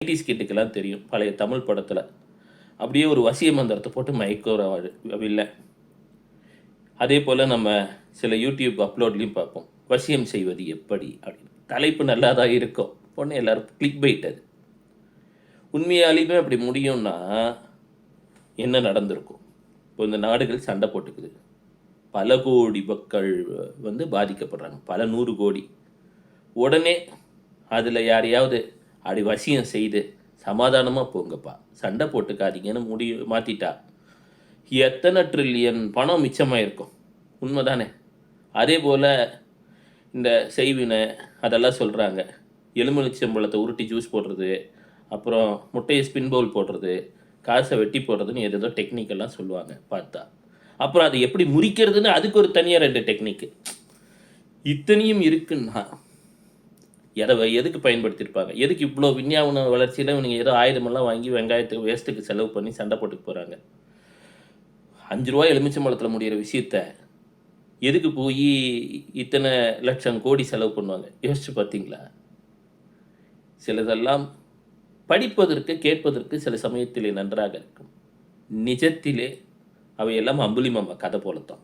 90ஸ் கிட்டுக்கெல்லாம் தெரியும். பழைய தமிழ் படத்துல. அப்படியே ஒரு வசிய மந்திரத்த போட்டு மயக்குற வில்லன். அதேபோல நம்ம சில YouTube அப்லோட்லயும் பார்ப்போம். "வசியம் செய்வது எப்படி?" அப்படின்னு. தலைப்பு நல்லா தான் இருக்கும். உடனே எல்லாரும் கிளிக் பைட் அது. உண்மையாலுமே அப்படி முடியும்னா, என்ன நடந்திருக்கும்? இப்போ இந்த நாடுகள் சண்டை போட்டுக்குது. பல கோடி மக்கள் பாதிக்கப்படுறாங்க. பல 100 கோடி. உடனே அதுல யாரையாவது அப்படி வசியம் செய்து, "சமாதானமா போங்கப்பா. சண்டை போட்டுக்காதீங்கன்னு" மாத்திட்டா, எத்தனை ட்ரில்லியன் பணம் மிச்சமாயிருக்கும். உண்மதானே? அதேபோல இந்த செய்வினை அதெல்லாம் சொல்றாங்க. எலுமிச்சம்பழத்த உருட்டி ஜூஸ் போடுறது, அப்புறம் முட்டைய ஸ்பின் பவுல் போடுறது, காச வெட்டி போடுறதுன்னு ஏதேதோ டெக்னிக்கெல்லாம் சொல்லுவாங்க பார்த்தா. அப்புறம் அத எப்படி முறிக்கிறதுன்னு அதுக்கு ஒரு தனியா 2 டெக்னிக்கு. இத்தனையும் இருக்குன்னா, எதுக்கு பயன்படுத்தியிருப்பாங்க? எதுக்கு இவ்ளோ விஞ்ஞான வளர்ச்சியில இவனுங்க ஏதோ ஆயுதமெல்லாம் வாங்கி வெங்காயத்துக்கு வேஸ்ட்டுக்கு செலவு பண்ணி சண்டை போட்டுக்க போறாங்க. ரூ. 5 எலுமிச்சம்பழத்துல முடியிற விஷயத்த, எதுக்கு போயி இத்தனை லட்சம் கோடி செலவு பண்ணுவாங்க? யோசிச்சு பார்த்தீங்களா? சிலதெல்லாம் படிப்பதற்கு, கேட்பதற்கு சில சமயத்திலே நன்றாக இருக்கும். நிஜத்திலே அவையெல்லாம் அம்புலி மாமா கதை போலத்தான்.